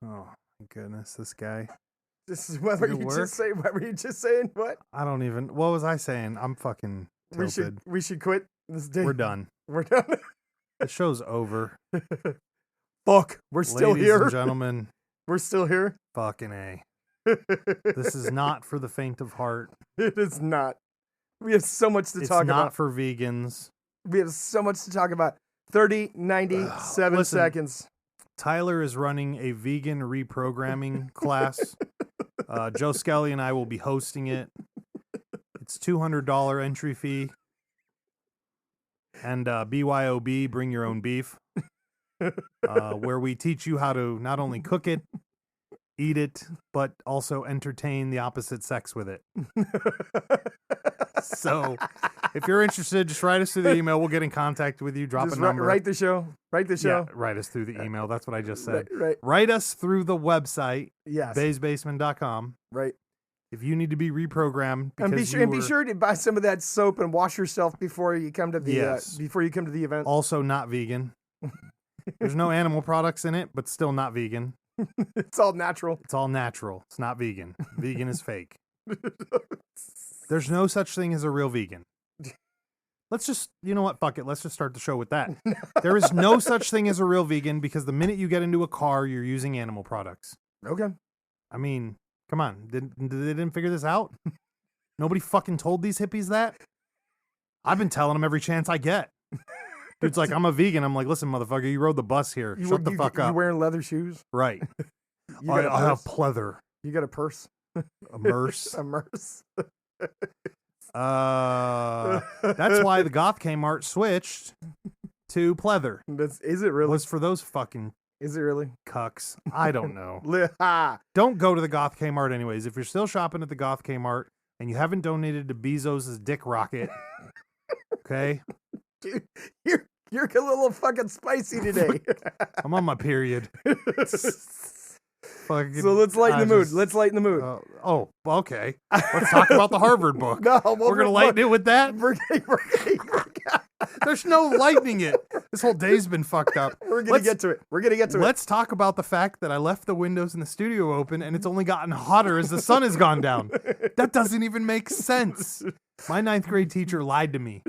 Oh my goodness, this guy. This is what were you just saying? What were you just saying? What? I don't even. What was I saying? I'm fucking tilted. We should quit this day. We're done. We're done. The show's over. Fuck. We're still Ladies here. and gentlemen. We're still here. Fucking A. This is not for the faint of heart. It is not. We have so much to talk about. It's not for vegans. We have so much to talk about. 30, 97 seconds. Tyler is running a vegan reprogramming class. Joe Skelly and I will be hosting it. It's $200 entry fee. And BYOB, bring your own beef. Where we teach you how to not only cook it, eat it, but also entertain the opposite sex with it. So, if you're interested, just write us through the email. We'll get in contact with you. Drop a number. Write the show. Yeah, write us through the email. That's what I just said. Right. Write us through the website. Yes. BaysBasement.com. Right. If you need to be reprogrammed, and be sure to buy some of that soap and wash yourself before you come to the event. Also, not vegan. There's no animal products in it, but still not vegan. It's all natural. It's all natural. It's not vegan. Vegan is fake. There's no such thing as a real vegan. Let's just, you know what? Fuck it. Let's just start the show with that. There is no such thing as a real vegan because the minute you get into a car, you're using animal products. Okay. I mean, come on. They didn't figure this out? Nobody fucking told these hippies that? I've been telling them every chance I get. Dude's like, I'm a vegan. I'm like, listen, motherfucker, you rode the bus here. Shut the fuck up. You wearing leather shoes? Right. I have pleather. You got a purse? A merce? A merce. That's why the Goth Kmart switched to pleather. Is it really? Was for those fucking Is it really? cucks. I don't know. Ah. Don't go to the Goth Kmart anyways. If you're still shopping at the Goth Kmart and you haven't donated to Bezos' dick rocket, okay? Dude, you're a little fucking spicy today. I'm on my period. So let's lighten the mood. Let's lighten the mood. Okay. Let's talk about the Harvard book. No, we're gonna lighten it with that. There's no lightening it. This whole day's been fucked up. We're gonna get to it. Let's talk about the fact that I left the windows in the studio open and it's only gotten hotter as the sun has gone down. That doesn't even make sense. My 9th grade teacher lied to me.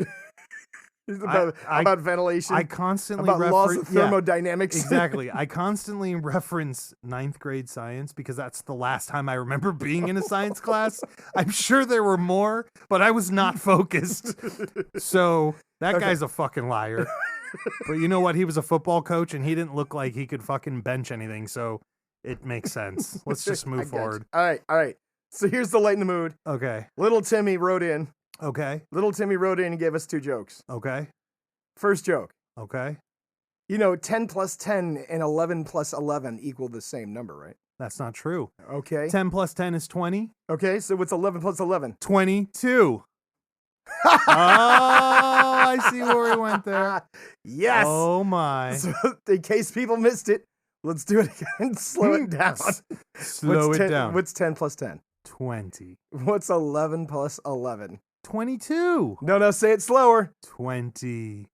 About ventilation. I constantly about laws of thermodynamics. Exactly. I constantly reference 9th grade science because that's the last time I remember being in a science class. I'm sure there were more, but I was not focused. So that guy's a fucking liar. But you know what? He was a football coach and he didn't look like he could fucking bench anything. So it makes sense. Let's just move forward. All right. So here's the lighten the mood. Okay. Little Timmy wrote in. Okay. Little Timmy wrote in and gave us 2 jokes. Okay. First joke. Okay. 10 plus 10 and 11 plus 11 equal the same number, right? That's not true. Okay. 10 plus 10 is 20. Okay, so what's 11 plus 11? 22. Oh, I see where we went there. Yes. Oh, my. So, in case people missed it, let's do it again. Slow it down. Slow it down. What's 10 plus 10? 20. What's 11 plus 11? 22. No, say it slower. 22.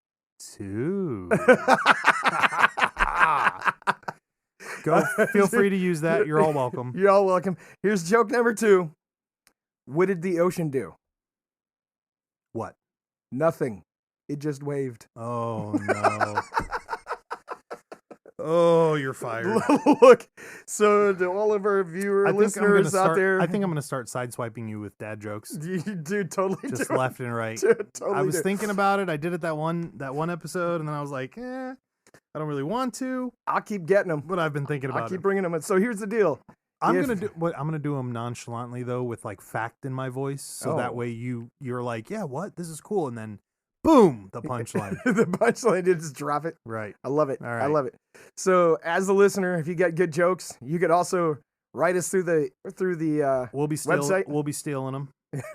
Feel free to use that. You're all welcome. You're all welcome. Here's joke number 2. What did the ocean do? What? Nothing. It just waved. Oh, no. Oh, you're fired. Look, so to all of our listeners out there. I think I'm going to start sideswiping you with dad jokes. Dude, totally. Just left and right. Dude, totally. I was thinking about it. I did it that one episode, and then I was like, I don't really want to. I'll keep getting them. But I've been thinking about it. I'll keep bringing them in. So here's the deal. I'm gonna do them nonchalantly though, with like fact in my voice, so that way you're like, yeah, what? This is cool, and then boom, the punchline. The punchline, you just drop it. Right. I love it. All right. I love it. So as a listener, if you got good jokes, you could also write us through the website. We'll be stealing them.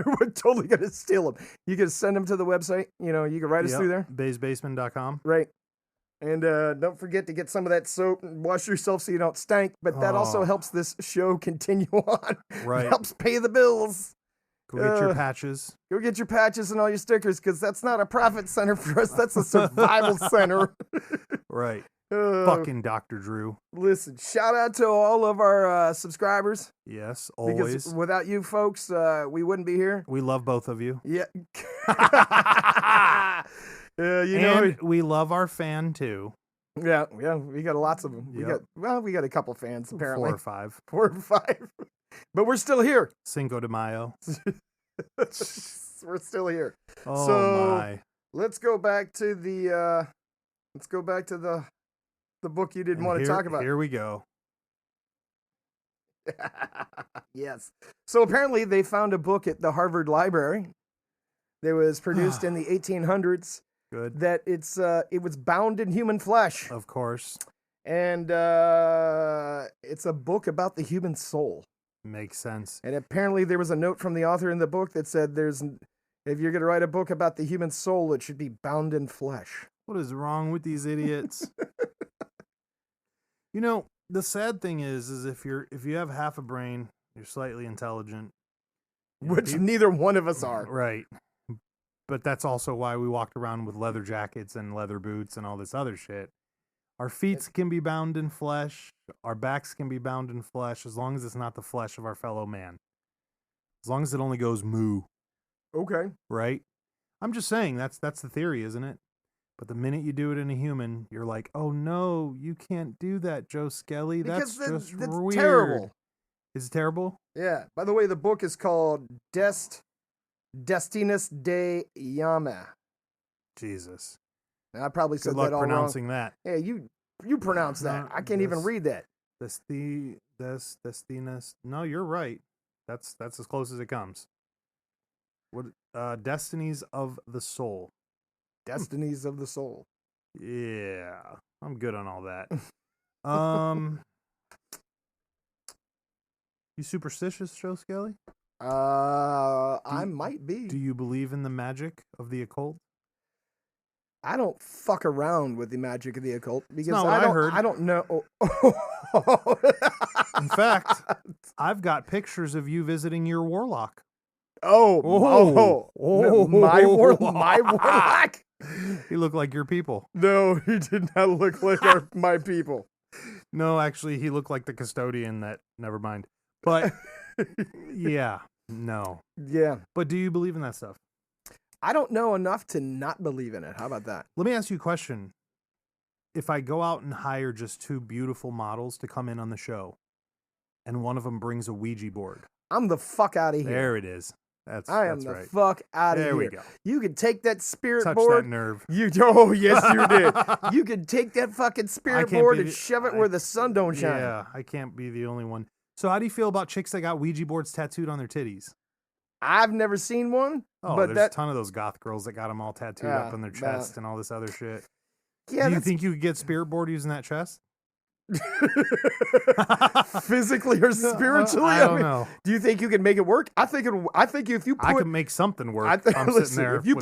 We're totally gonna steal them. You can send them to the website. You can write us through there. BaysBasement.com. Right. And don't forget to get some of that soap and wash yourself so you don't stank. But that also helps this show continue on. Right. It helps pay the bills. Go get your patches. Go get your patches and all your stickers, because that's not a profit center for us. That's a survival center. Right. Fucking Dr. Drew. Listen, shout out to all of our subscribers. Yes, Because always. without you folks, we wouldn't be here. We love both of you. Yeah. And we love our fan too. Yeah, we got lots of them. Yep. We got a couple fans apparently. 4 or 5. 4 or 5. But we're still here. Cinco de Mayo. We're still here. Oh So, my. Let's go back to the book you didn't want to talk about. Here we go. Yes. So apparently they found a book at the Harvard Library that was produced in the 1800s. Good. That it was bound in human flesh. Of course. And it's a book about the human soul. Makes sense. And apparently there was a note from the author in the book that said if you're going to write a book about the human soul, it should be bound in flesh. What is wrong with these idiots? You know, the sad thing is if you have half a brain, you're slightly intelligent. Which neither one of us are. Right. But that's also why we walked around with leather jackets and leather boots and all this other shit. Our feet can be bound in flesh. Our backs can be bound in flesh as long as it's not the flesh of our fellow man. As long as it only goes moo. Okay. Right? I'm just saying that's the theory, isn't it? But the minute you do it in a human, you're like, oh no, you can't do that, Joe Skelly. That's just weird. Terrible. Is it terrible? Yeah. By the way, the book is called Destinus de Yama. Jesus. I probably said Good luck that all pronouncing wrong. that. Hey, you pronounce that. I can't even read that. Destinus. No, you're right. That's as close as it comes. What? Destinies of the soul. Destinies of the soul. Yeah, I'm good on all that. You superstitious, Joe Skelly? I might be. Do you believe in the magic of the occult? I don't fuck around with the magic of the occult because I don't know. In fact, I've got pictures of you visiting your warlock. My warlock. He looked like your people. No, he did not look like my people. No, actually, he looked like the custodian that. Never mind. But yeah, no. Yeah. But do you believe in that stuff? I don't know enough to not believe in it. How about that? Let me ask you a question. If I go out and hire just 2 beautiful models to come in on the show, and one of them brings a Ouija board, I'm the fuck out of here. There it is. That's the fuck out of here. There we go. You can take that spirit Touch board. that nerve. Oh, yes, you did. You can take that fucking spirit board and shove it where the sun don't shine. Yeah, I can't be the only one. So how do you feel about chicks that got Ouija boards tattooed on their titties? I've never seen one. Oh, but there's a ton of those goth girls that got them all tattooed up on their chest and all this other shit. Yeah, do you think you could get spirit board using that chest? Physically or spiritually? I don't know. Do you think you can make it work? I think if you put, I can make something work. I'm sitting there. If you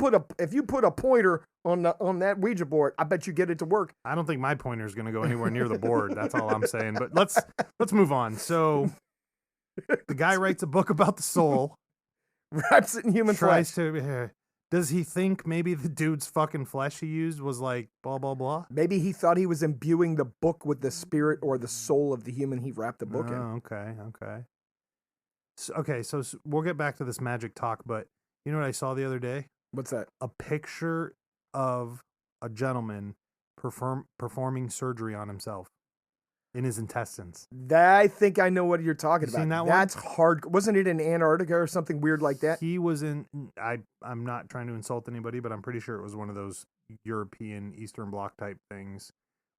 put a pointer on that Ouija board, I bet you get it to work. I don't think my pointer is going to go anywhere near the board. That's all I'm saying. But let's move on. So the guy writes a book about the soul. Wraps it in human flesh. Does he think maybe the dude's fucking flesh he used was like blah, blah, blah? Maybe he thought he was imbuing the book with the spirit or the soul of the human he wrapped the book in. Okay. So we'll get back to this magic talk, but you know what I saw the other day? What's that? A picture of a gentleman performing surgery on himself in his intestines. I think I know what you're talking about. Seen that That's hard. Wasn't it in Antarctica or something weird like that? He was in. I'm not trying to insult anybody, but I'm pretty sure it was one of those European Eastern Bloc type things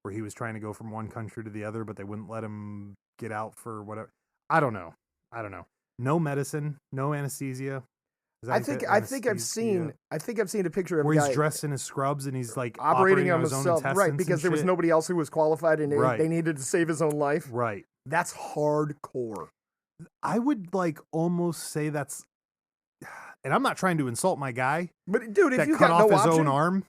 where he was trying to go from one country to the other, but they wouldn't let him get out for whatever. I don't know. No medicine, no anesthesia. I think I've seen a picture of where a guy he's dressed in his scrubs and he's like operating on his own himself, intestines, right? Because there was nobody else who was qualified, and they needed to save his own life. Right. That's hardcore. I would like almost say that's, and I'm not trying to insult my guy, but dude, if that you cut got off no his option, own arm,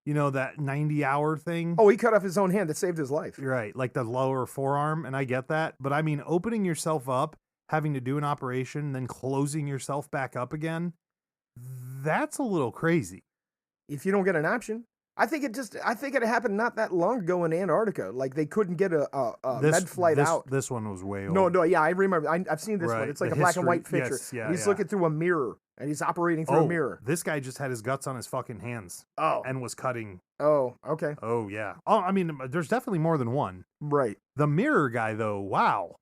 you know, that 90-hour thing. Oh, he cut off his own hand that saved his life. Right, like the lower forearm, and I get that, but I mean, opening yourself up, having to do an operation, then closing yourself back up again. That's a little crazy. If you don't get an option, I think it happened not that long ago in Antarctica. Like they couldn't get a med flight out. This one was way old. No, yeah, I remember. I've seen this one. It's like a black and white picture. Yes, yeah, he's looking through a mirror, and he's operating through a mirror. This guy just had his guts on his fucking hands. Oh. And was cutting. Oh, okay. Oh, yeah. Oh, I mean, there's definitely more than one. Right. The mirror guy, though, wow.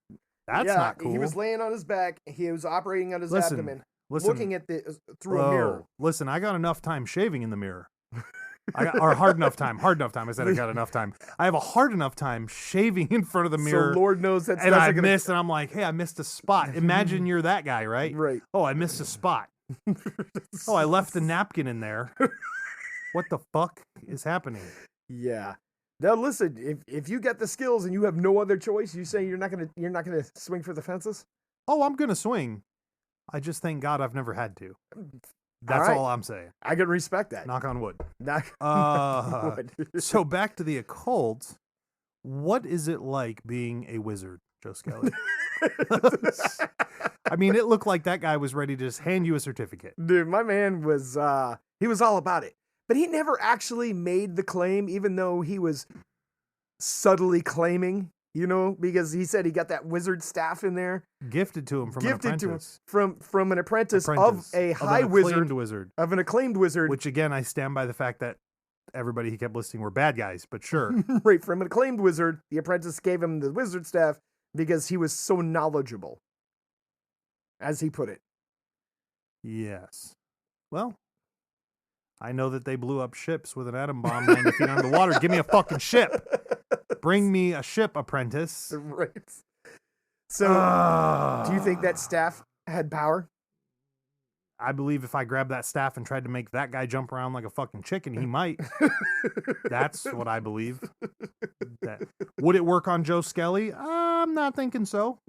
That's not cool. He was laying on his back. He was operating on his abdomen, listen, looking at through a mirror. Listen, I got enough time shaving in the mirror. Or hard enough time. I said I got enough time. I have a hard enough time shaving in front of the mirror. So Lord knows that's and I missed, and I'm like, hey, I missed a spot. Imagine you're that guy, right? Right. Oh, I missed a spot. Oh, I left the napkin in there. What the fuck is happening? Yeah. Now listen, if you get the skills and you have no other choice, you say you're not gonna swing for the fences? Oh, I'm gonna swing. I just thank God I've never had to. That's all I'm saying. I can respect that. Knock on wood. Knock on wood. So back to the occult. What is it like being a wizard, Joe Skelly? I mean, it looked like that guy was ready to just hand you a certificate. Dude, my man was he was all about it. But he never actually made the claim, even though he was subtly claiming, because he said he got that wizard staff in there. Gifted to him from an apprentice. From an apprentice of a high wizard. Of an acclaimed wizard. Which, again, I stand by the fact that everybody he kept listing were bad guys, but sure. Right, from an acclaimed wizard, the apprentice gave him the wizard staff because he was so knowledgeable, as he put it. Yes. Well, I know that they blew up ships with an atom bomb 90 feet underwater. Give me a fucking ship. Bring me a ship, apprentice. Right. So, do you think that staff had power? I believe if I grabbed that staff and tried to make that guy jump around like a fucking chicken, he might. That's what I believe. Would it work on Joe Skelly? I'm not thinking so.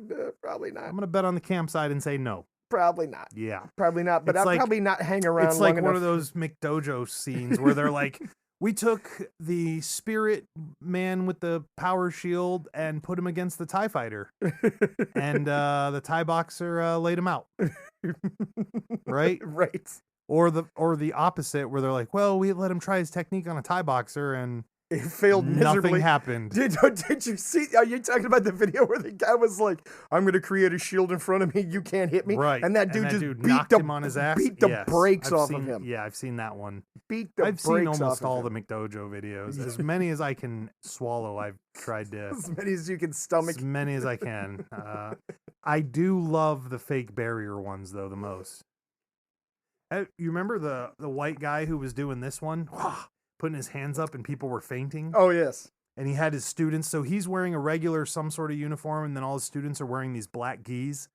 Probably not. I'm going to bet on the campsite and say no. Probably not. Yeah. Probably not, but I'll probably not hang around It's like long one enough. of those McDojo scenes where they're like, we took the spirit man with the power shield and put him against the TIE fighter. And the TIE boxer laid him out. Right? Right. Or the opposite where they're like, well, we let him try his technique on a TIE boxer and it failed miserably. Nothing happened. Did you see? Are you talking about the video where the guy was like, "I'm going to create a shield in front of me. You can't hit me." Right. And that dude just knocked him on his ass. Beat the brakes off of him. Yeah, I've seen that one. I've seen almost all the McDojo videos. As many as I can swallow, I've tried to. As many as you can stomach. As many as I can. I do love the fake barrier ones though the most. You remember the white guy who was doing this one? Putting his hands up and people were fainting. Oh, yes. And he had his students. So he's wearing a regular some sort of uniform, and then all his students are wearing these black gis.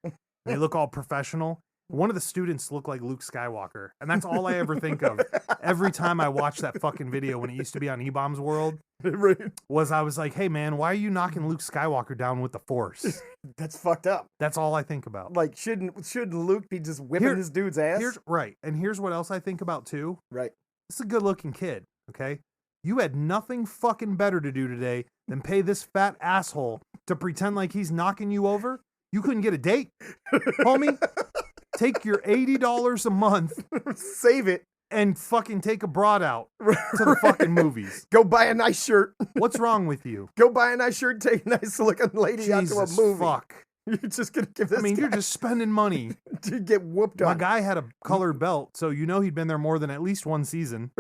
They look all professional. One of the students looked like Luke Skywalker. And that's all I ever think of. Every time I watch that fucking video when it used to be on E-Bombs World, I was like, hey, man, why are you knocking Luke Skywalker down with the Force? That's fucked up. That's all I think about. Like, shouldn't Luke be just whipping this dude's ass? Right. And here's what else I think about, too. Right. This is a good-looking kid. Okay, you had nothing fucking better to do today than pay this fat asshole to pretend like he's knocking you over. You couldn't get a date, homie. Take your $80 a month, save it, and fucking take a broad out to the fucking movies. Go buy a nice shirt. What's wrong with you? Go buy a nice shirt, take a nice looking lady out to a movie. Fuck. You're just gonna give this. You're just spending money to get whooped on. My guy had a colored belt, so you know he'd been there more than at least one season.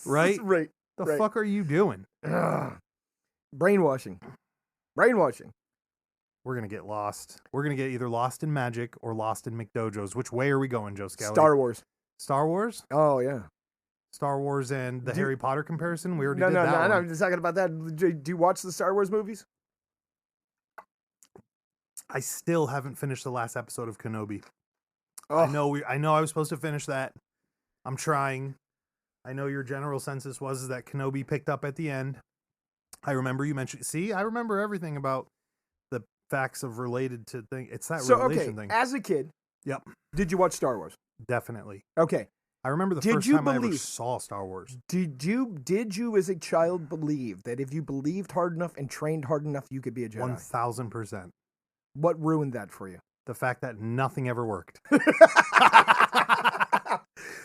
Right? Right. The fuck are you doing? Brainwashing. We're gonna get lost. We're gonna get either lost in magic or lost in McDojos. Which way are we going, Joe Skelly? Star Wars. Star Wars? Oh yeah. Star Wars and the Harry Potter comparison. We already did that. No. I'm just talking about that. Do you watch the Star Wars movies? I still haven't finished the last episode of Kenobi. Oh. I know I was supposed to finish that. I'm trying. I know your general census was that Kenobi picked up at the end. I remember you mentioned. See, I remember everything about the facts of related to thing. It's that relation thing. As a kid, yep. Did you watch Star Wars? Definitely. Okay. I remember the first time I ever saw Star Wars. Did you as a child believe that if you believed hard enough and trained hard enough, you could be a Jedi? 1000%. What ruined that for you? The fact that nothing ever worked.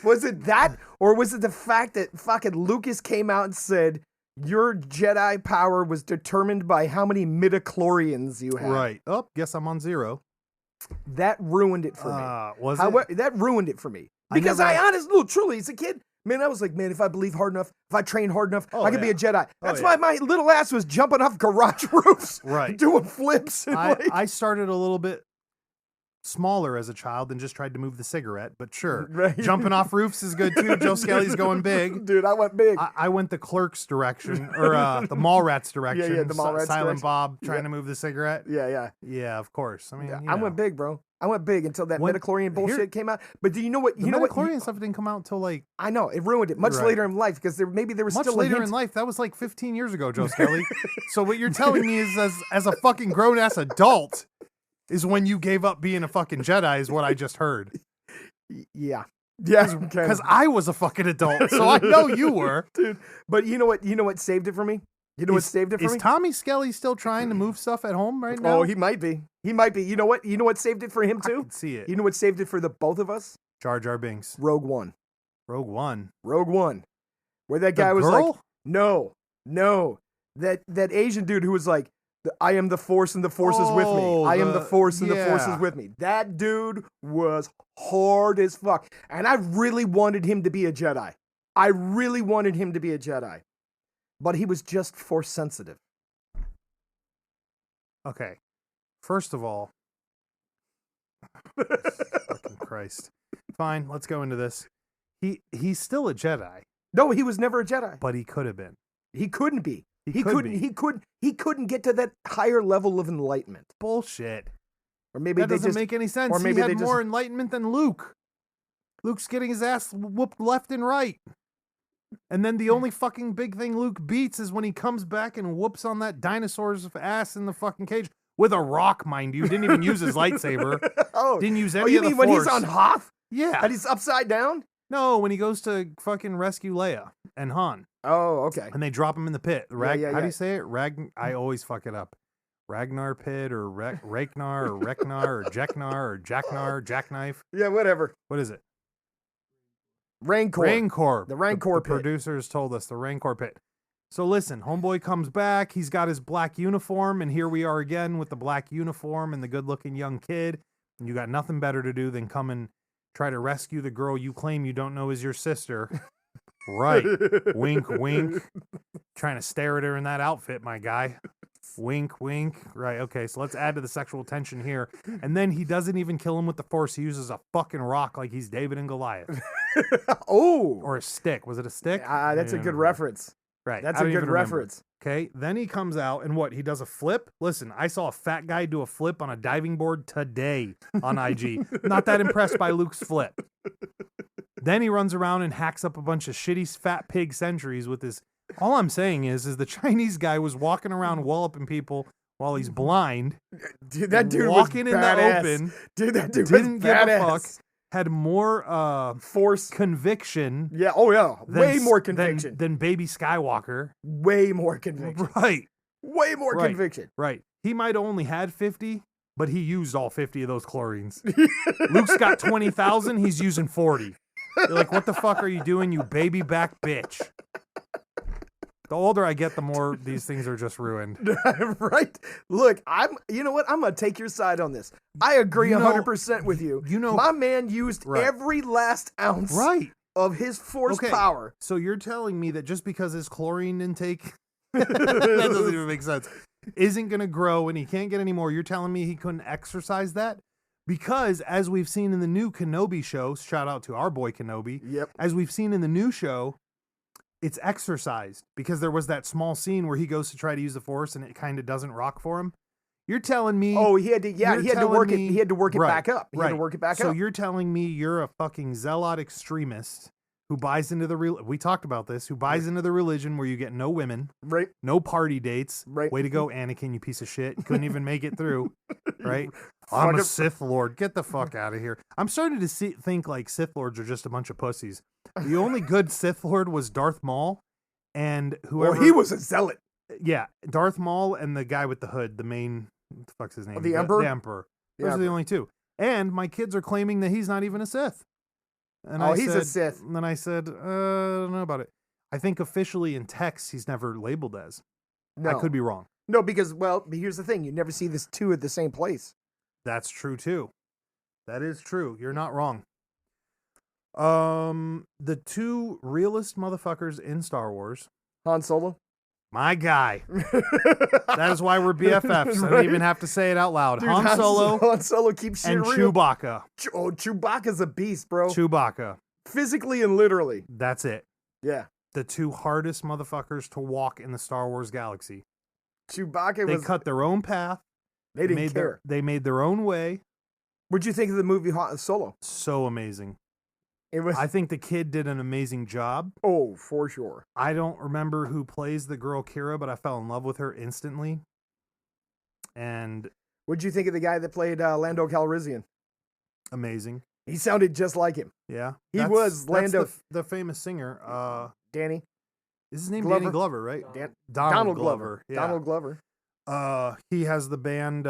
Was it that, or was it the fact that fucking Lucas came out and said your Jedi power was determined by how many midichlorians you had? Right. Oh, guess I'm on 0. That ruined it for me. Was it? That ruined it for me. Because truly, as a kid, man, I was like, man, if I believe hard enough, if I train hard enough, I could be a Jedi. That's why my little ass was jumping off garage roofs, doing flips. And I started a little bit smaller as a child and just tried to move the cigarette, but sure. Right. Jumping off roofs is good too. Joe Skelly's going big. Dude, I went big. I went the Clerk's direction, or the Mallrats direction. Yeah, the Mallrats Silent direction. Bob trying to move the cigarette. Yeah. Yeah, of course. I mean, I went big, bro. I went big until that midichlorian bullshit came out. But do you know what? The midichlorian stuff didn't come out until like... I know, it ruined it much later in life, because there was much still later in life. That was like 15 years ago, Joe Skelly. So what you're telling me is as a fucking grown-ass adult is when you gave up being a fucking Jedi is what I just heard. Yeah. Because I was a fucking adult, so I know you were. Dude, but you know what saved it for me? You know what saved it for me? Is Tommy Skelly still trying to move stuff at home right now? Oh, he might be. He might be. You know what? You know what saved it for him too? I can see it. You know what saved it for the both of us? Jar Jar Binks. Rogue One. Rogue One. Where that guy was girl? like, no. That Asian dude who was like, I am the Force and the Force is with me. I am the Force and the Force is with me. That dude was hard as fuck. And I really wanted him to be a Jedi. But he was just Force sensitive. Okay. First of all, fucking Christ. Fine, let's go into this. He's still a Jedi. No, he was never a Jedi. But he could have been. He couldn't be. He couldn't get to that higher level of enlightenment. Bullshit. Or maybe that doesn't make any sense. Or maybe he had more enlightenment than Luke. Luke's getting his ass whooped left and right. And then the only fucking big thing Luke beats is when he comes back and whoops on that dinosaur's ass in the fucking cage with a rock, mind you. Didn't even use his lightsaber. Didn't use any of the Force. When he's on Hoth? Yeah. And he's upside down? No, when he goes to fucking rescue Leia and Han. Oh, okay. And they drop him in the pit. How do you say it? I always fuck it up. Ragnar pit or Ragnar or Reknar or Jeknar or Jacknar, Jackknife. Yeah, whatever. What is it? Rancor. The Rancor pit. The producers told us the Rancor pit. So listen, homeboy comes back. He's got his black uniform, and here we are again with the black uniform and the good-looking young kid. And you got nothing better to do than come and try to rescue the girl you claim you don't know is your sister. Right. Wink, wink. Trying to stare at her in that outfit, my guy. Wink, wink. Right, okay, so let's add to the sexual tension here. And then he doesn't even kill him with the Force. He uses a fucking rock like he's David and Goliath. Oh! Or a stick. Was it a stick? That's a good reference. Right. That's a good reference. Okay, then he comes out and what? He does a flip? Listen, I saw a fat guy do a flip on a diving board today on IG. Not that impressed by Luke's flip. Then he runs around and hacks up a bunch of shitty fat pig sentries with his... All I'm saying is the Chinese guy was walking around walloping people while he's blind. Dude, that dude walking was in badass. the open. Dude, that dude didn't was give badass. a fuck. Had more Force conviction. Yeah, oh yeah. Way more conviction. Than Baby Skywalker. Way more conviction. Right. Way more conviction. Right. He might have only had 50, but he used all 50 of those chlorines. Luke's got 20,000, he's using 40. You're like, what the fuck are you doing, you baby back bitch? The older I get, the more these things are just ruined. Right? Look, you know what? I'm going to take your side on this. I agree 100% with you. You know, my man used every last ounce of his Force power. So you're telling me that just because his chlorine intake, that doesn't even make sense, isn't going to grow and he can't get any more, you're telling me he couldn't exercise that? Because as we've seen in the new Kenobi show, shout out to our boy Kenobi, as we've seen in the new show, it's exercised because there was that small scene where he goes to try to use the Force and it kind of doesn't rock for him. You're telling me... Oh, he had to work it back up. He had to work it back up. So you're telling me you're a fucking zealot extremist who buys into the we talked about this, who buys into the religion where you get no women, no party dates. Way to go, Anakin, you piece of shit. You couldn't even make it through, right? I'm a Sith Lord. Get the fuck out of here. I'm starting to think like Sith Lords are just a bunch of pussies. The only good Sith Lord was Darth Maul and whoever... Well, he was a zealot. Yeah, Darth Maul and the guy with the hood, the main... What the fuck's his name? The Emperor? The Emperor. Those are the only two. And my kids are claiming that he's not even a Sith. And Oh, I he's a said, Sith. And then I said, I don't know about it. I think officially in text, he's never labeled as. No. I could be wrong. No, because, well, here's the thing. You never see this two at the same place. That's true, too. That is true. You're not wrong. The two realest motherfuckers in Star Wars. Han Solo. My guy. That is why we're BFFs. I don't even have to say it out loud. Dude, Han Solo keeps shit and real. Chewbacca. Oh, Chewbacca's a beast, bro. Chewbacca. Physically and literally. That's it. Yeah. The two hardest motherfuckers to walk in the Star Wars galaxy. Chewbacca They cut their own path. They didn't care. They made their own way. What'd you think of the movie Han Solo? So amazing. It was. I think the kid did an amazing job. Oh, for sure. I don't remember who plays the girl Kira, but I fell in love with her instantly. And What'd you think of the guy that played Lando Calrissian? amazing. He sounded just like him. Yeah. He was Lando. That's the famous singer. Danny. Is his name Glover. Danny Glover, right? Donald Glover. Yeah. Donald Glover. He has the band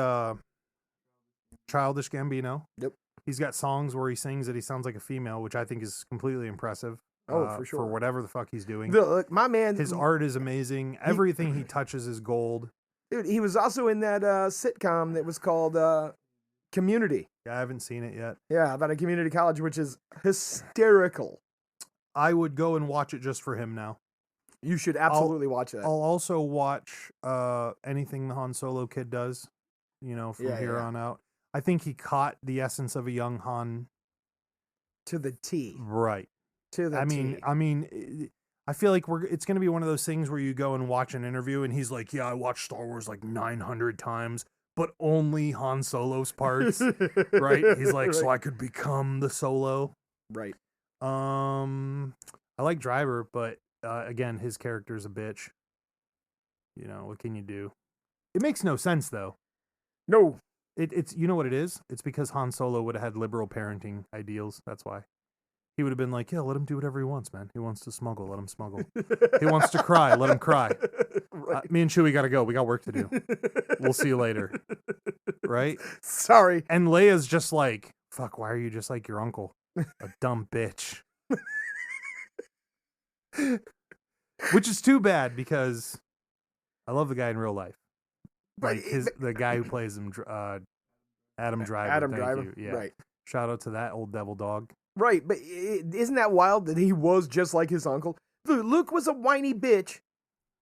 Childish Gambino. Yep. He's got songs where he sings that he sounds like a female, which I think is completely impressive. Oh, for sure. For whatever the fuck he's doing. Look, my man. His art is amazing. Everything he touches is gold. Dude, he was also in that sitcom that was called Community. Yeah, I haven't seen it yet. Yeah, about a community college, which is hysterical. I would go and watch it just for him now. You should absolutely watch that. I'll also watch anything the Han Solo kid does, from here on out. I think he caught the essence of a young Han. To the T. Right. To the T. I mean, I feel like it's going to be one of those things where you go and watch an interview and he's like, yeah, I watched Star Wars like 900 times, but only Han Solo's parts, right? He's like, so I could become the Solo. Right. I like Driver, but again, his character's a bitch. What can you do? It makes no sense, though. No. It's you know what it is? It's because Han Solo would have had liberal parenting ideals. That's why. He would have been like, yeah, let him do whatever he wants, man. He wants to smuggle, let him smuggle. He wants to cry, let him cry. Right. Me and Chewie got to go. We got work to do. We'll see you later. Right? Sorry. And Leia's just like, fuck, why are you just like your uncle? A dumb bitch. Which is too bad because I love the guy in real life. Like the guy who plays him, Adam Driver. Adam thank Driver. you. Yeah. Right. Shout out to that old devil dog. Right, but isn't that wild that he was just like his uncle? Luke was a whiny bitch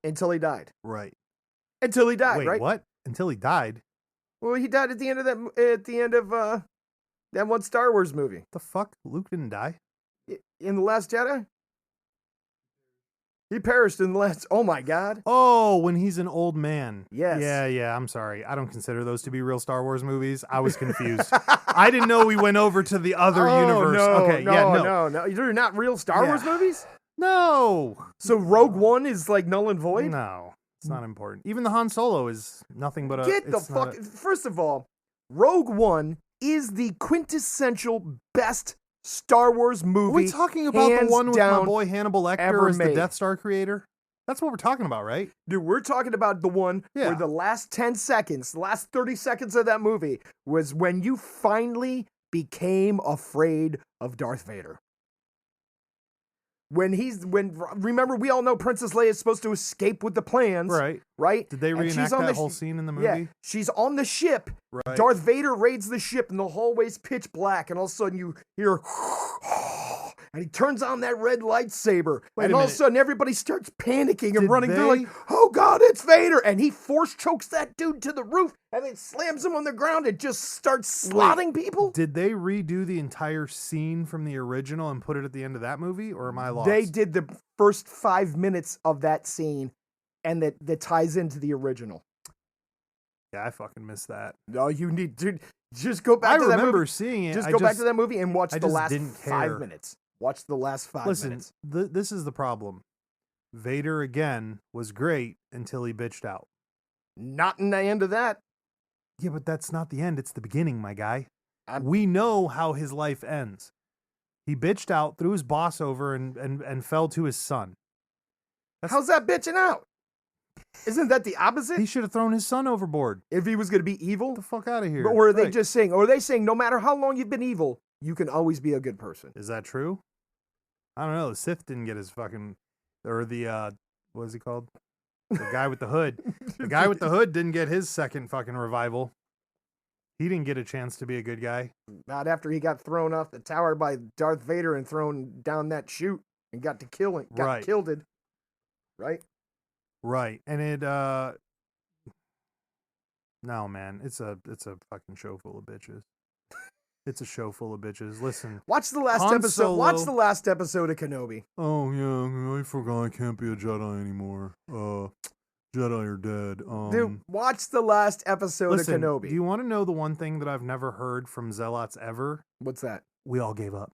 until he died. Right. Until he died, Wait, right? what? Until he died? Well, he died at the end of that one Star Wars movie. The fuck? Luke didn't die? In The Last Jedi? He perished in the last... Oh, my God. Oh, when he's an old man. Yes. Yeah, I'm sorry. I don't consider those to be real Star Wars movies. I was confused. I didn't know we went over to the other universe. No, okay, no. They're not real Star Wars movies? No. So Rogue One is like null and void? No, it's not important. Even the Han Solo is nothing but a... Get the fuck... First of all, Rogue One is the quintessential best Star Wars movie. Are we talking about the one with my boy Hannibal Lecter as the made. Death Star creator? That's what we're talking about, right? Dude, we're talking about the one where the last 10 seconds, the last 30 seconds of that movie was when you finally became afraid of Darth Vader. Remember, we all know Princess Leia is supposed to escape with the plans. Right? Did they reenact that whole scene in the movie? Yeah. She's on the ship. Right. Darth Vader raids the ship and the hallway's pitch black, and all of a sudden you hear and he turns on that red lightsaber. And all of a sudden everybody starts panicking and running. They're like, oh God, it's Vader. And he force chokes that dude to the roof and then slams him on the ground and just starts slotting people. Did they redo the entire scene from the original and put it at the end of that movie, or am I lost? They did the first 5 minutes of that scene, and that ties into the original. Yeah, I fucking missed that. No, you need to just go back to that movie. I remember seeing it. Just go back to that movie and watch the last didn't 5 minutes. Watch the last 5 minutes. Listen, this is the problem. Vader, again, was great until he bitched out. Not in the end of that. Yeah, but that's not the end. It's the beginning, my guy. We know how his life ends. He bitched out, threw his boss over, and fell to his son. How's that bitching out? Isn't that the opposite? He should have thrown his son overboard. If he was going to be evil? Get the fuck out of here. Or are they just saying, no matter how long you've been evil, you can always be a good person. Is that true? I don't know. The Sith didn't get his fucking, or the what is he called? The guy with the hood. The guy with the hood didn't get his second fucking revival. He didn't get a chance to be a good guy. Not after he got thrown off the tower by Darth Vader and thrown down that chute and got killed it. Right? Right. And it no, man, it's a fucking show full of bitches. It's a show full of bitches. Listen. Watch the last Han episode. Solo- Watch the last episode of Kenobi. Oh yeah, I forgot I can't be a Jedi anymore. Jedi are dead. Dude, watch the last episode listen, of Kenobi. Do you want to know the one thing that I've never heard from Zealots ever? What's that? We all gave up.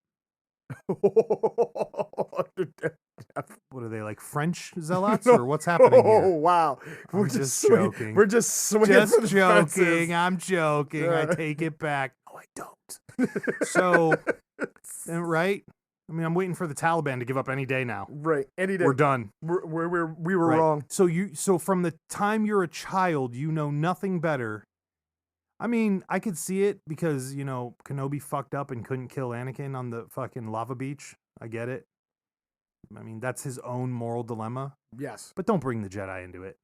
What are they, like French Zealots, or what's happening Oh here? wow, I'm just joking. We're just swinging. Just for the joking. fences. I'm joking. I Yeah. take it back. No, I don't. So, right? I mean, I'm waiting for the Taliban to give up any day now. Right, any day. We're done. We were Right. wrong. So from the time you're a child, you know nothing better. I mean, I could see it because, you know, Kenobi fucked up and couldn't kill Anakin on the fucking lava beach. I get it. I mean, that's his own moral dilemma. Yes. But don't bring the Jedi into it.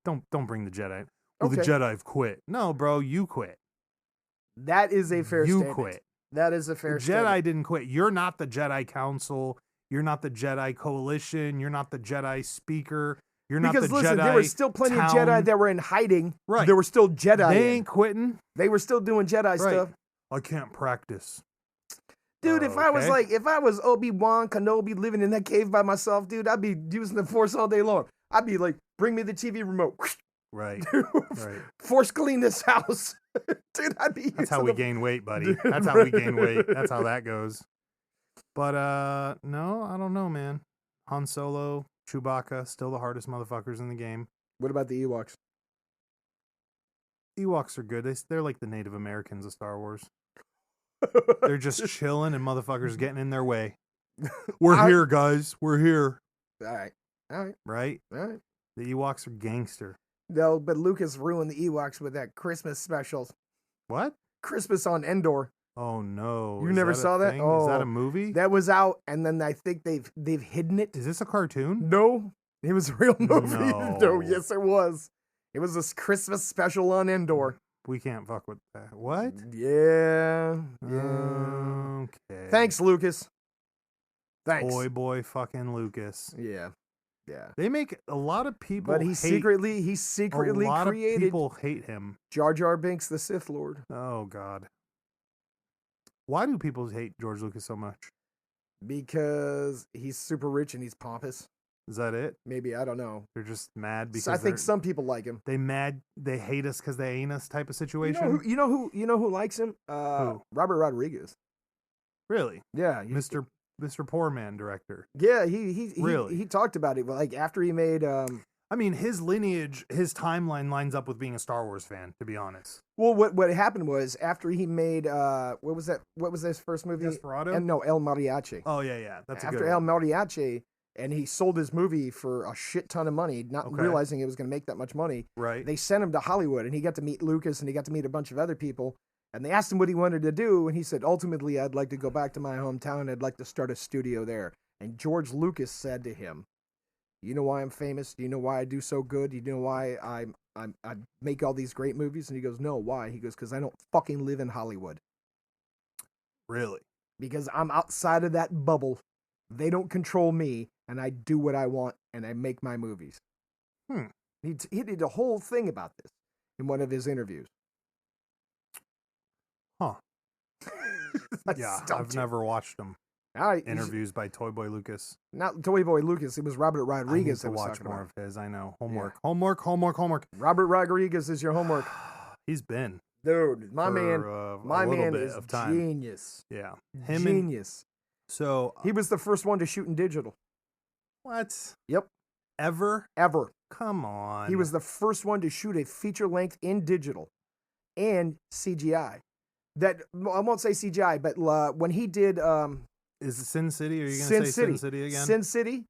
Don't bring the Jedi. Well, the Okay. Jedi have quit. No, bro, you quit. That is a fair You statement. quit. That is a The fair Jedi statement. didn't quit. You're not the Jedi Council. You're not the Jedi Coalition. You're not the Jedi Speaker. You're not Because the listen, Jedi there were still plenty of town. Jedi that were in hiding. Right. There were still Jedi. They ain't quitting. They were still doing Jedi Right. stuff. I can't practice. Dude, if I was Okay. if I was Obi-Wan Kenobi living in that cave by myself, dude, I'd be using the Force all day long. I'd be like, bring me the TV remote. Right. Right. Force clean this house. Dude, I'd be That's how using we the- gain weight, buddy. Dude, That's how we gain weight. That's how that goes. But no, I don't know, man. Han Solo, Chewbacca, still the hardest motherfuckers in the game. What about the Ewoks? Ewoks are good. They're like the Native Americans of Star Wars. They're just chilling and motherfuckers getting in their way. We're here, guys. We're here. All right. All right. Right? All right. The Ewoks are gangster. No, but Lucas ruined the Ewoks with that Christmas special. What? Christmas on Endor. Oh no. You Is never a saw that? thing? Is that Oh, a movie? That was out, and then I think they've hidden it. Is this a cartoon? No, it was a real movie. No. No, yes, it was. It was this Christmas special on Endor. We can't fuck with that. What? Yeah. Yeah. Okay. Thanks, Lucas. Thanks. Boy, fucking Lucas. Yeah. Yeah. They make a lot of people. But he secretly a lot created of people hate him. Jar Jar Binks, the Sith Lord, Oh God. Why do people hate George Lucas so much? because he's super rich and he's pompous. Is that it? Maybe, I don't know. They're just mad because So I think they're- some people like him. they hate us because they ain't us type of You situation. know who likes him? Who? Robert Rodriguez. Really, Yeah, Mr. Poor Man director. Yeah, he Really? he talked about it. Like after he made I mean, his lineage, his timeline lines up with being a Star Wars fan. To be honest, well, what happened was after he made what was that? What was his first movie? Desperado. And no, El Mariachi. Oh yeah, that's a After good El one. Mariachi, and he sold his movie for a shit ton of money, not Okay. realizing it was going to make that much money. Right. They sent him to Hollywood, and he got to meet Lucas, and he got to meet a bunch of other people. And they asked him what he wanted to do, and he said, ultimately, I'd like to go back to my hometown. I'd like to start a studio there. And George Lucas said to him, "You know why I'm famous? Do you know why I do so good? Do you know why I make all these great movies?" And he goes, "No, why?" He goes, "Because I don't fucking live in Hollywood. Really. Because I'm outside of that bubble. They don't control me, and I do what I want, and I make my movies." He did a whole thing about this in one of his interviews. Huh. I Yeah, stumped I've you. never watched them. All right, Interviews by Toy Boy Lucas. not Toy Boy Lucas. It was Robert I need Rodriguez to that was watch talking more about. of his. I know. Homework. Robert Rodriguez is your homework, He's been dude. My for, man, my a little man bit is of time. genius. Yeah, him and Genius. so He was the first one to shoot in digital what? Yep. Ever? ever. Come on. He was the first one to shoot a feature length in digital and CGI. That I won't say CGI, but when he did Is it Sin City? Are you Sin going to say City. Sin City again? Sin City,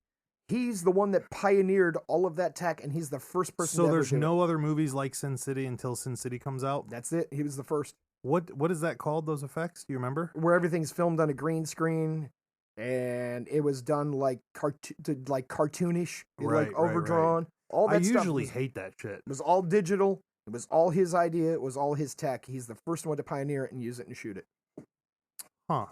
he's the one that pioneered all of that tech, and he's the first person. So to ever there's do it. no other movies like Sin City until Sin City comes out. That's it. He was the first. What is that called? Those effects? Do you remember? where everything's filmed on a green screen, and it was done like cartoonish, Right, right. overdrawn. All I that stuff usually hate that shit. was all digital. It was all his idea. It was all his tech. He's the first one to pioneer it and use it and shoot it. Huh.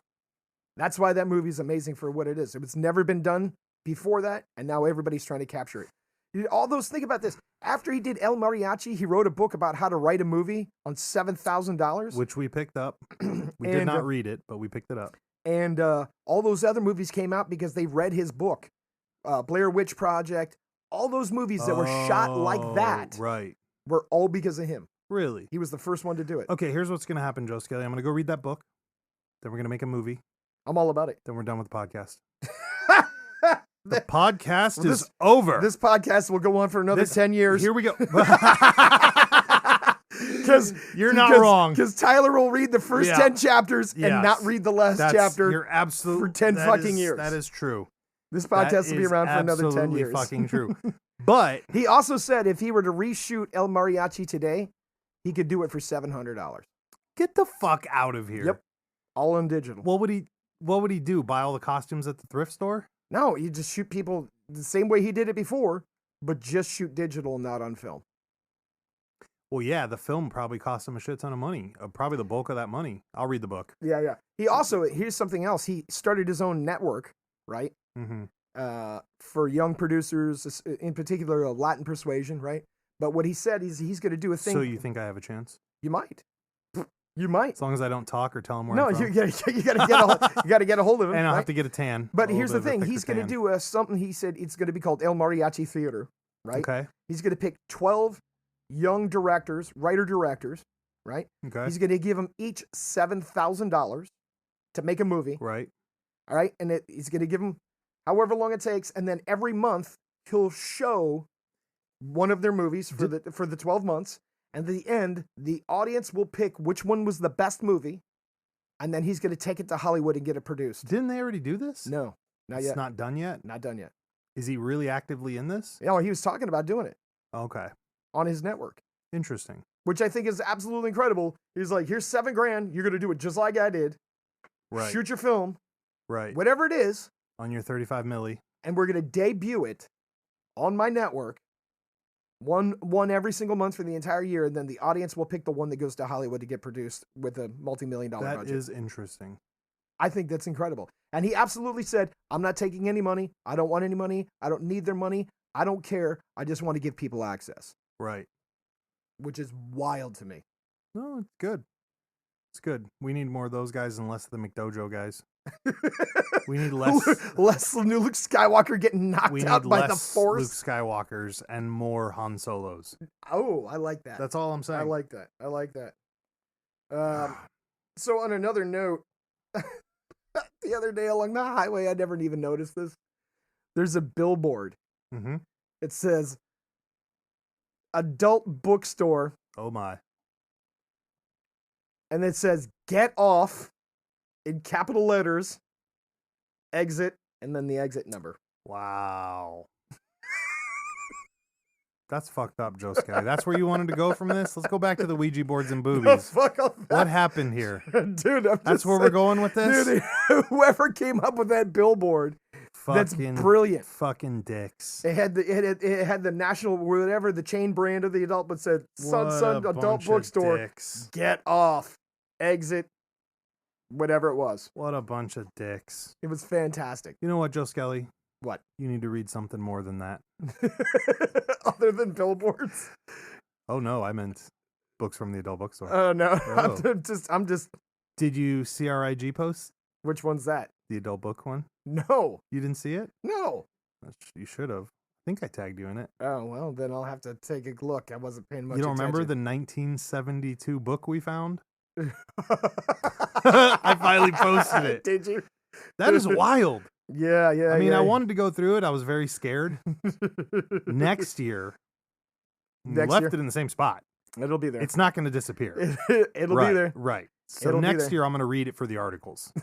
That's why that movie is amazing for what it is. It was never been done before that, and now everybody's trying to capture it. All those, think about this. After he did El Mariachi, he wrote a book about how to write a movie on $7,000. Which we picked up. We did And, not read it, but we picked it up. And all those other movies came out because they read his book. Blair Witch Project, all those movies that were shot like that Right. were all because of him. Really? He was the first one to do it. Okay, here's what's going to happen, Joe Skelly. I'm going to go read that book. Then we're going to make a movie. I'm all about it. Then we're done with the podcast. The podcast is over. This podcast will go on for another 10 years. Here we go. Because You're not wrong. Because Tyler will read the first 10 chapters and not read the last chapter. You're absolutely for 10 fucking years. That is true. This podcast will be around for another 10 years. Fucking true. But he also said if he were to reshoot El Mariachi today, he could do it for $700. get the fuck out of here. Yep. All in digital. What would he do? Buy all the costumes at the thrift store? No, you just shoot people the same way he did it before, but just shoot digital, not on film. Well, yeah, the film probably cost him a shit ton of money. Probably the bulk of that money. I'll read the book. Yeah. He also, here's something else. He started his own network, right? Mm-hmm. For young producers, in particular, Latin persuasion, right? But what he said is he's going to do a thing. So you think I have a chance? You might. You might. As long as I don't talk or tell him where No, I'm from. you got to get a hold of him. And I'll right? have to get a tan. But A here's the little bit thing. of a He's thicker going to tan. do something. He said it's going to be called El Mariachi Theater, right? Okay. He's going to pick 12 young directors, writer-directors, right? Okay. He's going to give them each $7,000 to make a movie, Right. all right? And he's going to give them however long it takes, and then every month he'll show one of their movies for the 12 months, and at the end, the audience will pick which one was the best movie, and then he's going to take it to Hollywood and get it produced. Didn't they already do this? No, not It's yet. not done yet? Not done yet. Is he really actively in this? No, he was talking about doing it Okay. on his network, Interesting. which I think is absolutely incredible. He's like, here's $7,000. You're going to do it just like I did. Right. Shoot your film, Right. whatever it is, On your 35 milli. and we're going to debut it on my network. One every single month for the entire year, and then the audience will pick the one that goes to Hollywood to get produced with a multi-million-dollar That budget. is interesting. I think that's incredible. And he absolutely said, I'm not taking any money. I don't want any money. I don't need their money. I don't care. I just want to give people access, Right. which is wild to me. No, it's good. It's good. We need more of those guys and less of the McDojo guys. We need less. less Luke Skywalker getting knocked We out need by less the Force. Luke Skywalkers and more Han Solos. Oh, I like that. That's all I'm saying. I like that. I like that. So on another note, the other day along the highway, I never even noticed this. There's a billboard. Mm-hmm. It says adult bookstore, Oh my. and it says get off in capital letters, exit, and then the exit number. Wow. That's fucked up, Joe Skelly. That's where you wanted to go from this? Let's go back to the Ouija boards and boobies. Fuck off that. What happened here? Dude, That's where we're going with this? Dude, whoever came up with that billboard, that's brilliant. Fucking dicks. It had the national whatever the chain brand of the adult, but said What Son a Adult bunch of Bookstore. dicks. Get off, exit, whatever it was. What a bunch of dicks. It was fantastic. You know what, Joe Skelly? What? You need to read something more than that. Other than billboards? Oh no, I meant books from the adult bookstore. Oh no, Oh. I'm just. Did you see our IG post? Which one's that? The adult book one? No, You didn't see it? no. You should have. I think I tagged you in it. Oh well, then I'll have to take a look. I wasn't paying much. You don't remember the attention. 1972 book we found? I finally posted it. Did you? That is wild. Yeah. I mean, yeah. I wanted to go through it. I was very scared. Next year, we Next left year. it in the same spot. It'll be there. It's not going to disappear. It'll right, be there. Right. So It'll be next there. year, I'm going to read it for the articles.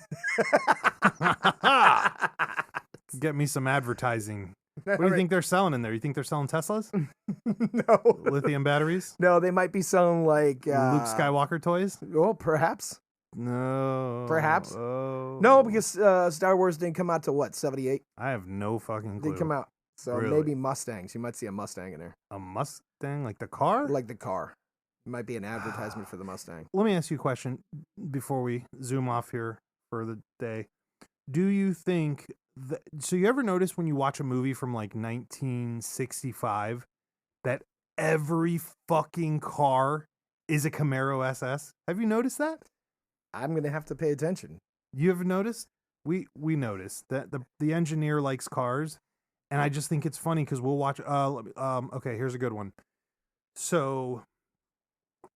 Get me some advertising What do you think they're selling in there? You think they're selling Teslas? No. Lithium batteries? No, they might be selling like Luke Skywalker toys? Oh, perhaps. No. Perhaps. Oh. No, because Star Wars didn't come out till what, 78? I have no fucking clue. They come out. So Really? maybe Mustangs. You might see a Mustang in there. A Mustang? Like the car? Like the car. It might be an advertisement for the Mustang. Let me ask you a question before we zoom off here for the day. Do you think that, so you ever notice when you watch a movie from like 1965 that every fucking car is a Camaro SS? Have you noticed that? I'm going to have to pay attention. You ever noticed? We noticed that the engineer likes cars, and I just think it's funny because we'll watch okay, here's a good one. So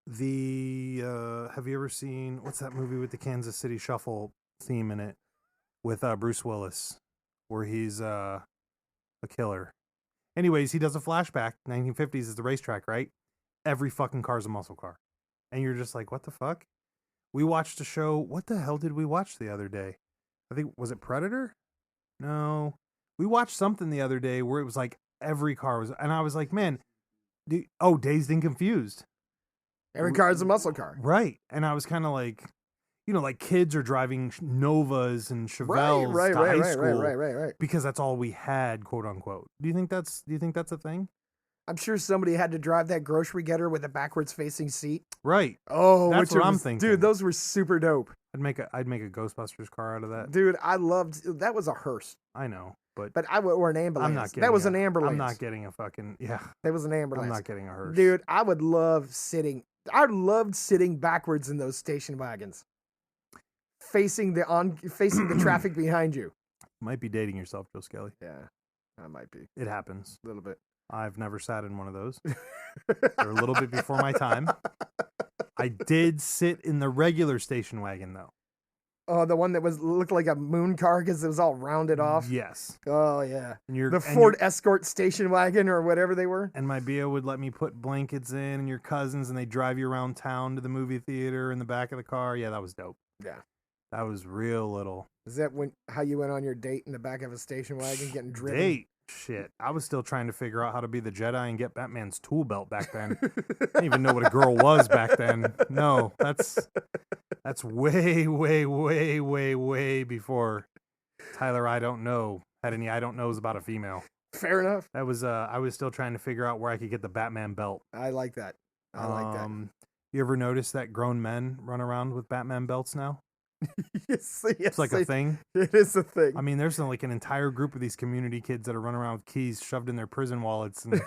have you ever seen, what's that movie with the Kansas City Shuffle theme in it with Bruce Willis where he's a killer? Anyways, he does a flashback. 1950s is the racetrack, right? Every fucking car's a muscle car. And you're just like, what the fuck? We watched a show. What the hell did we watch the other day? I think, was it Predator? No. We watched something the other day where it was like every car was, and I was like, man, Dazed and Confused. Every car is a muscle car. Right. And I was kind of like, like kids are driving Novas and Chevelles to high school. Right. Because that's all we had, quote unquote. Do you think that's a thing? I'm sure somebody had to drive that grocery getter with a backwards facing seat. Right. Oh, that's what I'm thinking. Dude, those were super dope. I'd make a Ghostbusters car out of that. Dude, I loved that was a hearse. I know, but I would, or an ambulance. I'm not getting that was an ambulance. I'm not getting a fucking That was an ambulance. I'm not getting a hearse. Dude, I loved sitting backwards in those station wagons. Facing the traffic behind you. Might be dating yourself, Joe Skelly. Yeah, I might be. It happens. A little bit. I've never sat in one of those. They're a little bit before my time. I did sit in the regular station wagon, though. Oh, the one that looked like a moon car because it was all rounded off? Yes. Oh, yeah. The Ford Escort station wagon or whatever they were? And my BO would let me put blankets in and your cousins, and they drive you around town to the movie theater in the back of the car. Yeah, that was dope. Yeah. That was real little. Is that how you went on your date in the back of a station wagon getting driven? Date? Shit. I was still trying to figure out how to be the Jedi and get Batman's tool belt back then. I didn't even know what a girl was back then. No, that's way, way, way, way, way before Tyler I don't know had any I don't knows about a female. Fair enough. That was I was still trying to figure out where I could get the Batman belt. I like that. I like that. You ever notice that grown men run around with Batman belts now? Yes, it's like a thing. It is a thing. I mean, there's like an entire group of these community kids that are running around with keys shoved in their prison wallets, and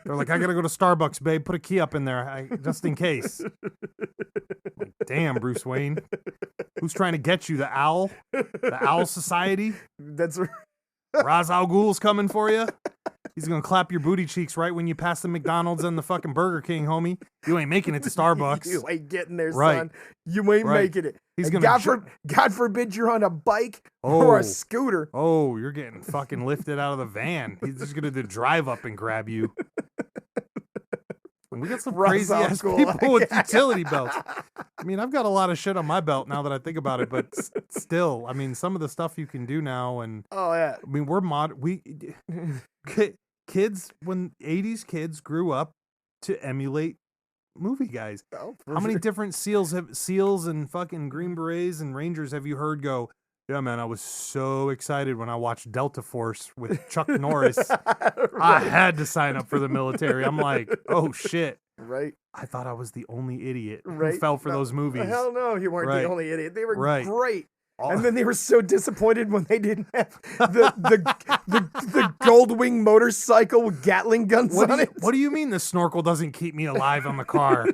they're like, "I gotta go to Starbucks, babe. Put a key up in there, just in case." Like, damn, Bruce Wayne, who's trying to get you? The Owl, the Owl Society. That's Ra's al Ghul's coming for you. He's gonna clap your booty cheeks right when you pass the McDonald's and the fucking Burger King, homie. You ain't making it to Starbucks. You ain't getting there, right. son. You ain't making it. He's gonna God forbid you're on a bike or a scooter. Oh, you're getting fucking lifted out of the van. He's just gonna drive up and grab you. We got some crazy ass people with utility belts. I mean, I've got a lot of shit on my belt now that I think about it, but still, I mean, some of the stuff you can do now, and oh yeah, I mean, kids when 80s kids grew up to emulate movie guys. Oh, how many different SEALs and fucking Green Berets and Rangers have you heard go, yeah, man, I was so excited when I watched Delta Force with Chuck Norris. Right. I had to sign up for the military. I'm like, oh, shit. Right. I thought I was the only idiot who fell for those movies. Hell no, you weren't the only idiot. They were great. Oh. And then they were so disappointed when they didn't have the gold wing motorcycle with Gatling guns on it. What do you mean the snorkel doesn't keep me alive on the car?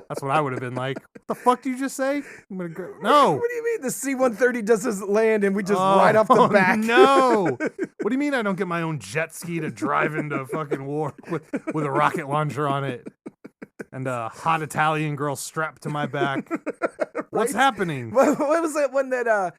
That's what I would have been like. What the fuck did you just say? I'm gonna go. No. What do you mean the C-130 doesn't land and we just ride off the back? No. What do you mean I don't get my own jet ski to drive into fucking war with a rocket launcher on it? And a hot Italian girl strapped to my back. What's happening? What was that one that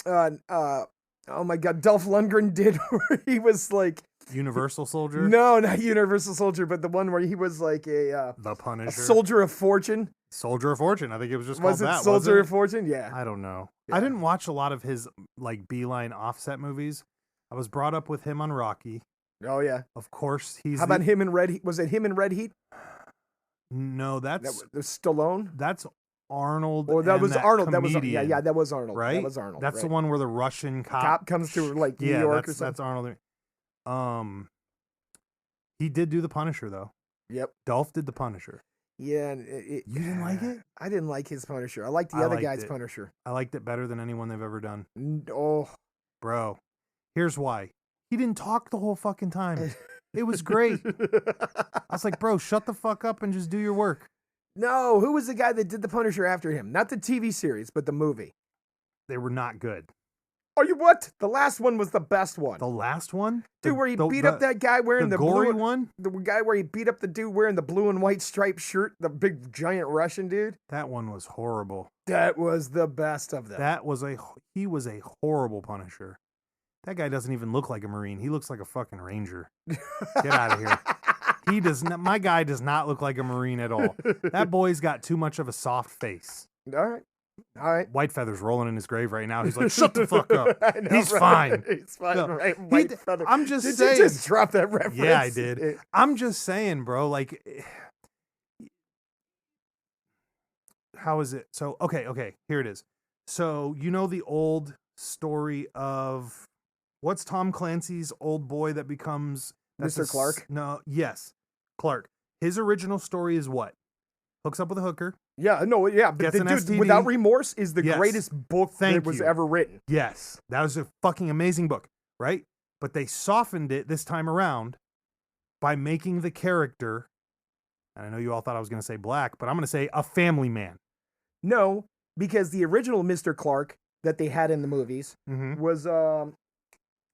oh my god, Dolph Lundgren did where he was like Universal Soldier? No, not Universal Soldier, but the one where he was like the Punisher, a soldier of fortune. Soldier of Fortune. I think it was just called that. Soldier of Fortune? Yeah. I don't know. Yeah. I didn't watch a lot of his like Beeline Offset movies. I was brought up with him on Rocky. Oh yeah. Of course, he's. How about him in Red Heat? Was it him in Red Heat? No, That that's was Stallone. that's Arnold. Or that and was Arnold. That was comedian, that was Arnold. right. That was Arnold. That's the right. one where the Russian Cop comes to like New yeah, York that's or something. Arnold. He did do the Punisher though. Yep. Dolph did the Punisher. Yeah. And You didn't like it? I didn't like his Punisher. I liked the I other liked guy's it. Punisher. I liked it better than anyone they've ever done, Oh. bro. Here's why. He didn't talk the whole fucking time. It was great. I was like, bro, shut the fuck up and just do your work. No, who was the guy that did the Punisher after him? Not the TV series, but the movie. They were not good. Oh, you what? The last one was the best one. The last one? Dude, where he beat up that guy wearing the gory blue, one? The guy where he beat up the dude wearing the blue and white striped shirt, the big giant Russian dude. That one was horrible. That was the best of them. He was a horrible Punisher. That guy doesn't even look like a Marine. He looks like a fucking Ranger. Get out of here. He does not. My guy does not look like a Marine at all. That boy's got too much of a soft face. All right. Whitefeather's rolling in his grave right now. He's like, shut the fuck up. Know, He's right? fine. He's fine, No, right? Whitefeather. I'm just Did saying. you just drop that reference? Yeah, I did. I'm just saying, bro. Like, how is it? So, okay. Here it is. So, you know the old story of what's Tom Clancy's old boy that becomes Mr. Clark? No, yes, Clark. His original story is what? Hooks up with a hooker. Yeah, no, yeah, but Gets the an dude, STD. Without Remorse is the Yes. greatest book that was you. ever written. Yes, that was a fucking amazing book, right? But they softened it this time around by making the character, and I know you all thought I was going to say black, but I'm going to say a family man. No, because the original Mr. Clark that they had in the movies was, oh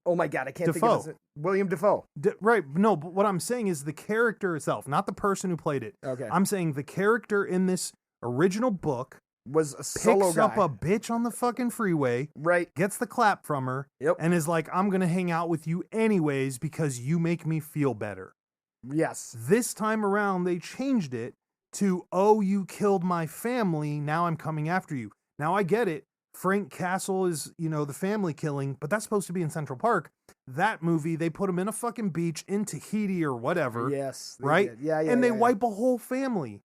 my God, I can't think of his William Dafoe. Right. No, but what I'm saying is the character itself, not the person who played it. Okay. I'm saying the character in this original book Was a solo picks guy. up a bitch on the fucking freeway, Right. gets the clap from her, Yep. and is like, I'm going to hang out with you anyways because you make me feel better. Yes. This time around, they changed it to, oh, you killed my family. Now I'm coming after you. Now I get it. Frank Castle is, the family killing, but that's supposed to be in Central Park. That movie, they put him in a fucking beach in Tahiti or whatever. Yes. Right? Did. Yeah. And they yeah. wipe a whole family.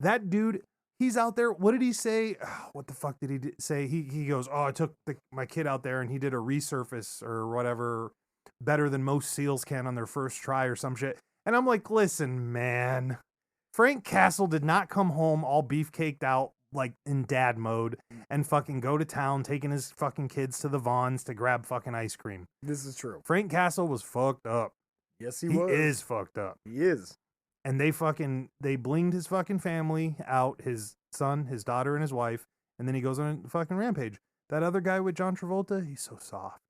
That dude, he's out there. What did he say? What the fuck did he say? He goes, oh, I took my kid out there and he did a resurface or whatever better than most SEALs can on their first try or some shit. And I'm like, listen, man, Frank Castle did not come home all beefcaked out like in dad mode and fucking go to town taking his fucking kids to the Vons to grab fucking ice cream. This is true. Frank Castle was fucked up. Yes, he He was. is fucked up. He is. And they blinged his fucking family out, his son, his daughter, and his wife, and then he goes on a fucking rampage. That other guy with John Travolta, he's so soft.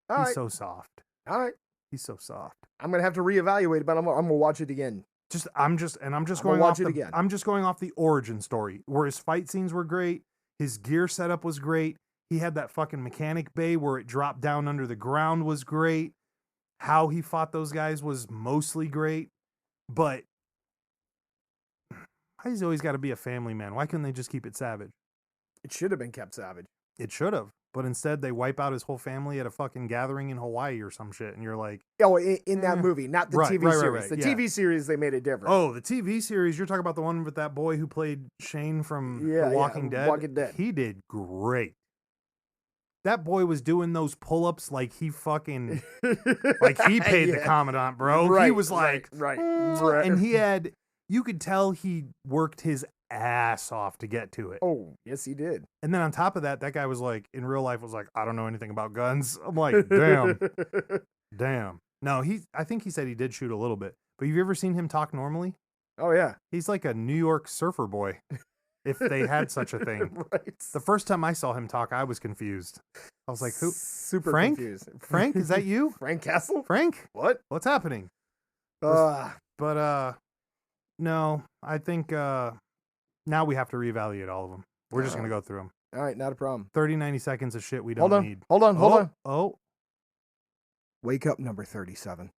All He's right. so soft. All right. He's so soft. I'm gonna have to reevaluate, but I'm gonna watch it again. I'm just I'm going gonna watch off it again. I'm just going off the origin story where his fight scenes were great, his gear setup was great. He had that fucking mechanic bay where it dropped down under the ground was great. How he fought those guys was mostly great, but why's he always got to be a family man? Why couldn't they just keep it savage? It should have been kept savage. It should have, but instead they wipe out his whole family at a fucking gathering in Hawaii or some shit, and you're like, Oh, in that movie, not the Right, TV right, right, series. right, The yeah. TV series they made it different. oh, the TV series. You're talking about the one with that boy who played Shane from Yeah, The Walking Dead. Walking Dead. He did great. That boy was doing those pull-ups like he fucking like he paid the Yeah. commandant, bro. He Right, was like, right, and you could tell he worked his ass off to get to it. Oh, yes, he did. And then on top of that, that guy was like, in real life, was like, I don't know anything about guns. I'm like, damn. No, I think he said he did shoot a little bit. But have you ever seen him talk normally? Oh yeah. He's like a New York surfer boy, if they had such a thing. Right. The first time I saw him talk, I was confused. I was like, who? Super Frank? confused. Frank, is that you? Frank Castle? Frank? What? What's happening? Uh, But no, I think now we have to reevaluate all of them. We're just going to go through them. all right, not a problem. 30, 90 seconds of shit we don't Hold on. need. Hold on. Oh. Wake up number 37.